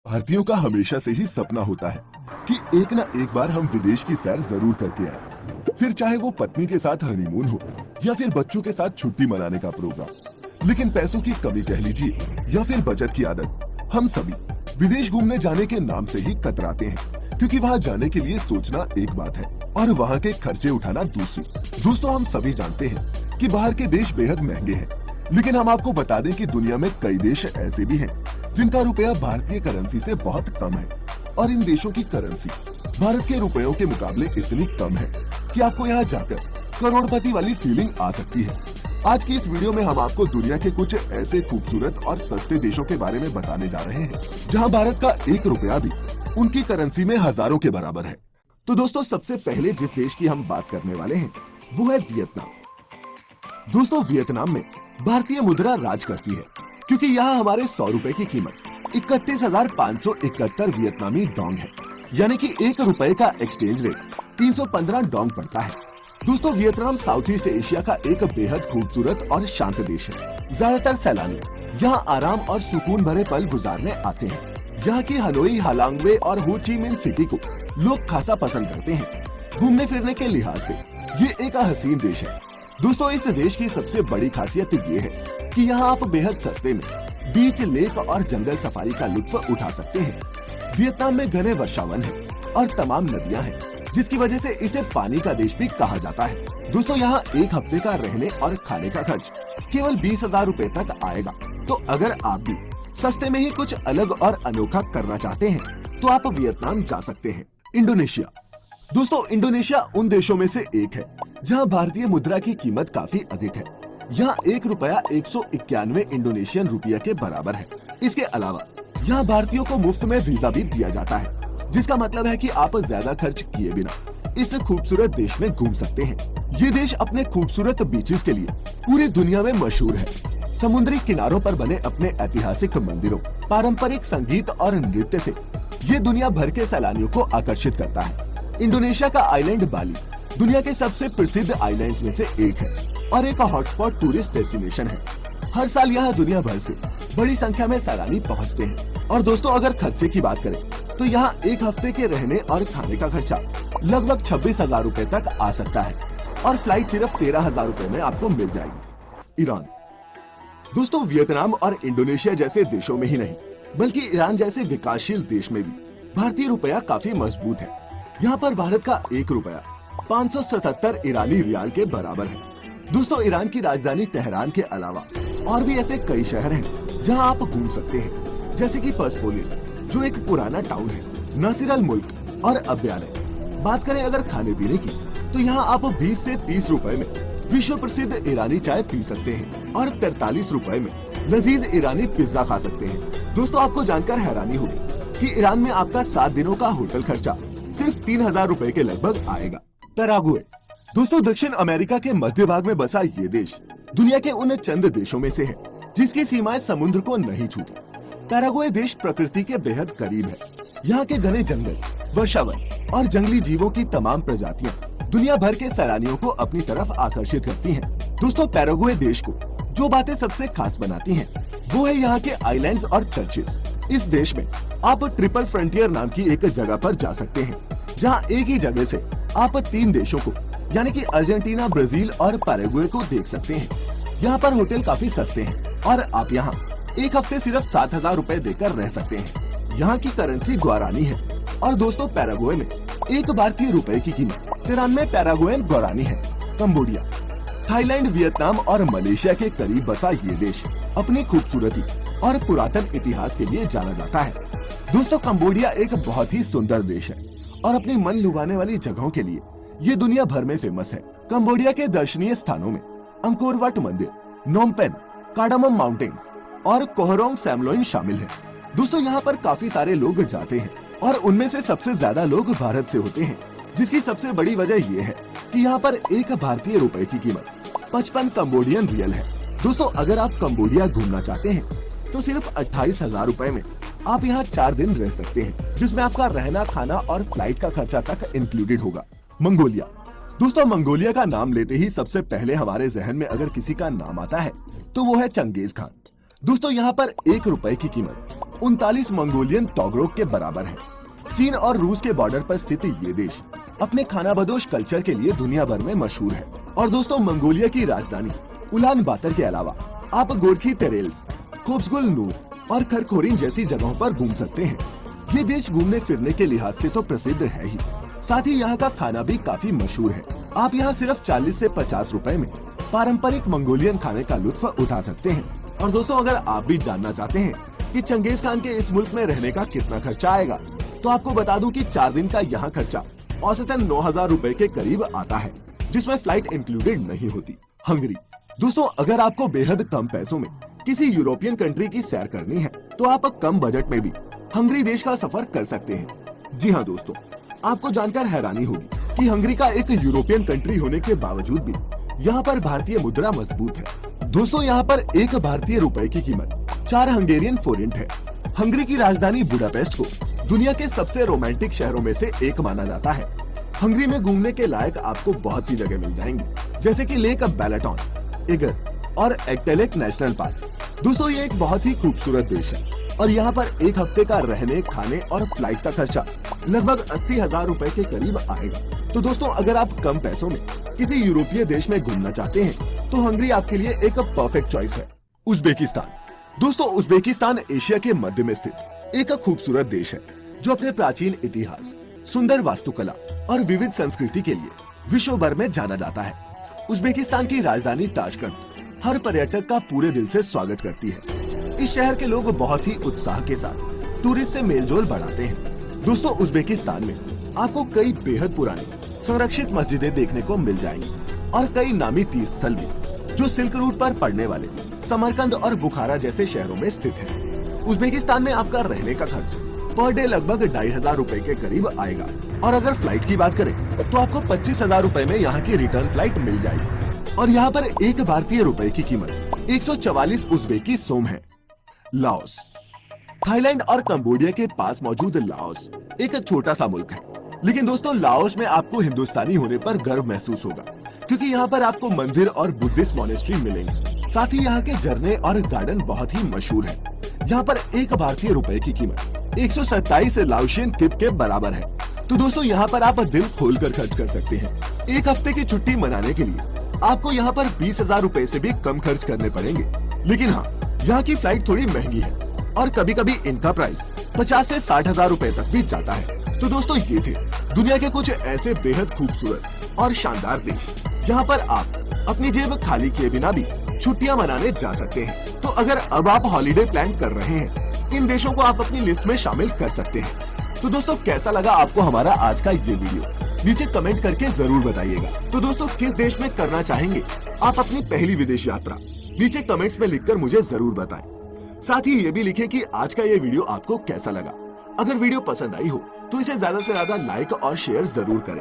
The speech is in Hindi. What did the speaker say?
भारतीयों का हमेशा से ही सपना होता है कि एक ना एक बार हम विदेश की सैर जरूर करके आए, फिर चाहे वो पत्नी के साथ हनीमून हो या फिर बच्चों के साथ छुट्टी मनाने का प्रोग्राम। लेकिन पैसों की कमी कह लीजिए या फिर बचत की आदत, हम सभी विदेश घूमने जाने के नाम से ही कतराते हैं, क्योंकि वहाँ जाने के लिए सोचना एक बात है और वहाँ के खर्चे उठाना दूसरी। दोस्तों, हम सभी जानते हैं कि बाहर के देश बेहद महंगे हैं, लेकिन हम आपको बता दें कि दुनिया में कई देश ऐसे भी हैं जिनका रुपया भारतीय करेंसी से बहुत कम है, और इन देशों की करेंसी भारत के रुपयों के मुकाबले इतनी कम है कि आपको यहाँ जाकर करोड़पति वाली फीलिंग आ सकती है। आज की इस वीडियो में हम आपको दुनिया के कुछ ऐसे खूबसूरत और सस्ते देशों के बारे में बताने जा रहे हैं जहाँ भारत का एक रुपया भी उनकी करेंसी में हजारों के बराबर है। तो दोस्तों, सबसे पहले जिस देश की हम बात करने वाले हैं वो है वियतनाम। दोस्तों, वियतनाम में भारतीय मुद्रा राज करती है, क्योंकि यहाँ हमारे 100 रुपए की कीमत 31,571 वियतनामी डोंग है, यानी कि एक रुपए का एक्सचेंज रेट 315 डोंग पड़ता है। दोस्तों, वियतनाम साउथ ईस्ट एशिया का एक बेहद खूबसूरत और शांत देश है। ज्यादातर सैलानी यहाँ आराम और सुकून भरे पल गुजारने आते हैं। यहाँ की हनोई, हालांगवे और हो ची मिन सिटी को लोग खासा पसंद करते हैं। घूमने फिरने के लिहाज से ये एक हसीन देश है। दोस्तों, इस देश की सबसे बड़ी खासियत ये है कि यहाँ आप बेहद सस्ते में बीच, लेक और जंगल सफारी का लुत्फ उठा सकते हैं। वियतनाम में घने वर्षावन है और तमाम नदियाँ हैं, जिसकी वजह से इसे पानी का देश भी कहा जाता है। दोस्तों, यहाँ एक हफ्ते का रहने और खाने का खर्च केवल 20,000 रुपए तक आएगा। तो अगर आप भी सस्ते में ही कुछ अलग और अनोखा करना चाहते हैं तो आप वियतनाम जा सकते हैं। इंडोनेशिया। दोस्तों, इंडोनेशिया उन देशों में से एक है जहां भारतीय मुद्रा की कीमत काफी अधिक है। यहाँ एक रुपया 191 इंडोनेशियन रुपया के बराबर है। इसके अलावा यहाँ भारतीयों को मुफ्त में वीजा भी दिया जाता है, जिसका मतलब है कि आप ज्यादा खर्च किए बिना इस खूबसूरत देश में घूम सकते हैं। ये देश अपने खूबसूरत बीचेस के लिए पूरी दुनिया में मशहूर है। समुद्री किनारों पर बने अपने ऐतिहासिक मंदिरों, पारंपरिक संगीत और नृत्य से ये दुनिया भर के सैलानियों को आकर्षित करता है। इंडोनेशिया का आइलैंड बाली दुनिया के सबसे प्रसिद्ध आइलैंड्स में से एक है और एक हॉटस्पॉट टूरिस्ट डेस्टिनेशन है। हर साल यहाँ दुनिया भर से बड़ी संख्या में सैलानी पहुँचते हैं। और दोस्तों, अगर खर्चे की बात करें तो यहाँ एक हफ्ते के रहने और खाने का खर्चा लगभग 26,000 रुपए तक आ सकता है और फ्लाइट सिर्फ 13,000 रुपए में आपको मिल जाएगी। ईरान। दोस्तों, वियतनाम और इंडोनेशिया जैसे देशों में ही नहीं, बल्कि ईरान जैसे विकासशील देश में भी भारतीय रुपया काफी मजबूत है। यहाँ पर भारत का एक रुपया 577 ईरानी रियाल के बराबर है। दोस्तों, ईरान की राजधानी तेहरान के अलावा और भी ऐसे कई शहर हैं जहाँ आप घूम सकते हैं, जैसे कि पर्सपोलिस जो एक पुराना टाउन है, नासिर अल मुल्क और अब्याने। बात करें अगर खाने पीने की, तो यहाँ आप 20 से 30 रुपए में विश्व प्रसिद्ध ईरानी चाय पी सकते हैं और 43 रुपए में लजीज ईरानी पिज्जा खा सकते हैं। दोस्तों, आपको जानकर हैरानी होगी कि ईरान में आपका 7 दिनों का होटल खर्चा सिर्फ 3,000 रुपए के लगभग आएगा। पैराग्वे। दोस्तों, दक्षिण अमेरिका के मध्य भाग में बसा ये देश दुनिया के उन चंद देशों में से है जिसकी सीमाएं समुद्र को नहीं छूती। पैराग्वे देश प्रकृति के बेहद करीब है। यहाँ के घने जंगल, वर्षावन और जंगली जीवों की तमाम प्रजातियाँ दुनिया भर के सैलानियों को अपनी तरफ आकर्षित करती हैं। दोस्तों, पैराग्वे देश को जो बातें सबसे खास बनाती हैं, वो है यहाँ के आइलैंड्स और चर्चेस। इस देश में आप ट्रिपल फ्रंटियर नाम की एक जगह पर जा सकते हैं, जहाँ एक ही जगह से आप 3 देशों को, यानी कि अर्जेंटीना, ब्राजील और पैराग्वे को देख सकते हैं। यहाँ पर होटल काफी सस्ते हैं और आप यहाँ एक हफ्ते सिर्फ 7,000 रुपए देकर रह सकते हैं। यहाँ की करेंसी गुआरानी है और दोस्तों, पैराग्वे में एक भारतीय रुपए की कीमत 93 पैराग्वेन गुआरानी है। कंबोडिया। थाईलैंड, वियतनाम और मलेशिया के करीब बसा ये देश अपनी खूबसूरती और पुरातन इतिहास के लिए जाना जाता है। दोस्तों, कंबोडिया एक बहुत ही सुंदर देश है और अपनी मन लुभाने वाली जगहों के लिए ये दुनिया भर में फेमस है। कंबोडिया के दर्शनीय स्थानों में अंकोर वाट मंदिर, नोम पेन, कार्डामम माउंटेन्स और कोहरोंग सैमलोइन शामिल है। दोस्तों, यहाँ पर काफी सारे लोग जाते हैं और उनमें से सबसे ज्यादा लोग भारत से होते हैं, जिसकी सबसे बड़ी वजह ये है कि यहाँ पर एक भारतीय रुपए की कीमत 55 कंबोडियन रियल है। दोस्तों, अगर आप कंबोडिया घूमना चाहते हैं तो सिर्फ 28,000 रुपए में आप यहाँ 4 दिन रह सकते हैं, जिसमें आपका रहना, खाना और फ्लाइट का खर्चा तक इंक्लूडेड होगा। मंगोलिया। दोस्तों, मंगोलिया का नाम लेते ही सबसे पहले हमारे जहन में अगर किसी का नाम आता है तो वो है चंगेज खान। दोस्तों, यहाँ पर एक रुपए की कीमत 39 मंगोलियन टोगरोक के बराबर है। चीन और रूस के बॉर्डर पर स्थित ये देश अपने खानाबदोश कल्चर के लिए दुनिया भर में मशहूर है। और दोस्तों, मंगोलिया की राजधानी उलान बातर के अलावा आप गोरखी टेरेल्स, खोब्सगुल नूर और खरखोरीन जैसी जगहों पर घूम सकते हैं। ये देश घूमने फिरने के लिहाज से तो प्रसिद्ध है ही, साथ ही यहाँ का खाना भी काफी मशहूर है। आप यहाँ सिर्फ 40 से 50 रुपए में पारंपरिक मंगोलियन खाने का लुत्फ उठा सकते हैं। और दोस्तों, अगर आप भी जानना चाहते हैं कि चंगेज खान के इस मुल्क में रहने का कितना खर्चा आएगा, तो आपको बता दूं कि 4 दिन का यहाँ खर्चा औसतन 9,000 रुपए के करीब आता है, जिसमें फ्लाइट इंक्लूडेड नहीं होती। हंगरी। दोस्तों, अगर आपको बेहद कम पैसों में किसी यूरोपियन कंट्री की सैर करनी है, तो आप कम बजट में भी हंगरी देश का सफर कर सकते हैं। जी हाँ दोस्तों, आपको जानकर हैरानी होगी कि हंगरी का एक यूरोपियन कंट्री होने के बावजूद भी यहाँ पर भारतीय मुद्रा मजबूत है। दोस्तों, यहाँ पर एक भारतीय रुपए की कीमत 4 हंगेरियन फोरेंट है। हंगरी की राजधानी बुडापेस्ट को दुनिया के सबसे रोमांटिक शहरों में से एक माना जाता है। हंगरी में घूमने के लायक आपको बहुत सी जगह मिल जाएंगी, जैसे कि लेक बैलाटोन, इगर और एक्टेलेक नेशनल पार्क। दोस्तों, ये एक बहुत ही खूबसूरत देश है और यहाँ पर एक हफ्ते का रहने, खाने और फ्लाइट का खर्चा लगभग 80,000 रुपए के करीब आएगा। तो दोस्तों, अगर आप कम पैसों में किसी यूरोपीय देश में घूमना चाहते हैं, तो हंगरी आपके लिए एक परफेक्ट चॉइस है। उज्बेकिस्तान। दोस्तों, उज्बेकिस्तान एशिया के मध्य में स्थित एक खूबसूरत देश है, जो अपने प्राचीन इतिहास, सुंदर वास्तुकला और विविध संस्कृति के लिए विश्व भर में जाना जाता है। उज्बेकिस्तान की राजधानी ताशकंद हर पर्यटक का पूरे दिल से स्वागत करती है। इस शहर के लोग बहुत ही उत्साह के साथ टूरिस्ट से मेलजोल बढ़ाते हैं। दोस्तों, उज्बेकिस्तान में आपको कई बेहद पुरानी संरक्षित मस्जिदें देखने को मिल जाएंगी और कई नामी तीर्थ स्थल भी, जो सिल्क रूट पर पड़ने वाले समरकंद और बुखारा जैसे शहरों में स्थित है। उज्बेकिस्तान में आपका रहने का खर्च पर डे लगभग 2,500 रुपए के करीब आएगा। और अगर फ्लाइट की बात करें, तो आपको 25,000 रुपए में यहाँ की रिटर्न फ्लाइट मिल जाएगी। और यहाँ पर एक भारतीय रुपए की कीमत 144 उज्बेकी सोम है। लाओस। थाईलैंड और कंबोडिया के पास मौजूद लाओस एक छोटा सा मुल्क है, लेकिन दोस्तों, लाओस में आपको हिंदुस्तानी होने पर गर्व महसूस होगा, क्योंकि यहाँ पर आपको मंदिर और बुद्धिस्ट मॉनेस्ट्री मिलेंगे। साथ ही यहाँ के झरने और गार्डन बहुत ही मशहूर है। यहाँ पर एक भारतीय रुपए की कीमत 127 लाओशियन किप के बराबर है। तो दोस्तों, यहाँ पर आप दिल खोलकर खर्च कर सकते हैं। एक हफ्ते की छुट्टी मनाने के लिए आपको यहाँ पर 20,000 रुपए से भी कम खर्च करने पड़ेंगे। लेकिन हाँ, यहाँ की फ्लाइट थोड़ी महंगी है और कभी कभी इनका प्राइस 50 से 60,000 रुपए तक भी जाता है। तो दोस्तों, ये थे दुनिया के कुछ ऐसे बेहद खूबसूरत और शानदार देश, जहाँ पर आप अपनी जेब खाली किए बिना भी छुट्टियां मनाने जा सकते हैं। तो अगर अब आप हॉलिडे प्लान कर रहे हैं, इन देशों को आप अपनी लिस्ट में शामिल कर सकते हैं। तो दोस्तों, कैसा लगा आपको हमारा आज का ये वीडियो? नीचे कमेंट करके जरूर बताइएगा। तो दोस्तों, किस देश में करना चाहेंगे आप अपनी पहली विदेश यात्रा? नीचे कमेंट्स में लिखकर मुझे जरूर बताएं। साथ ही ये भी लिखें कि आज का ये वीडियो आपको कैसा लगा। अगर वीडियो पसंद आई हो, तो इसे ज्यादा से ज्यादा लाइक और शेयर जरूर करें।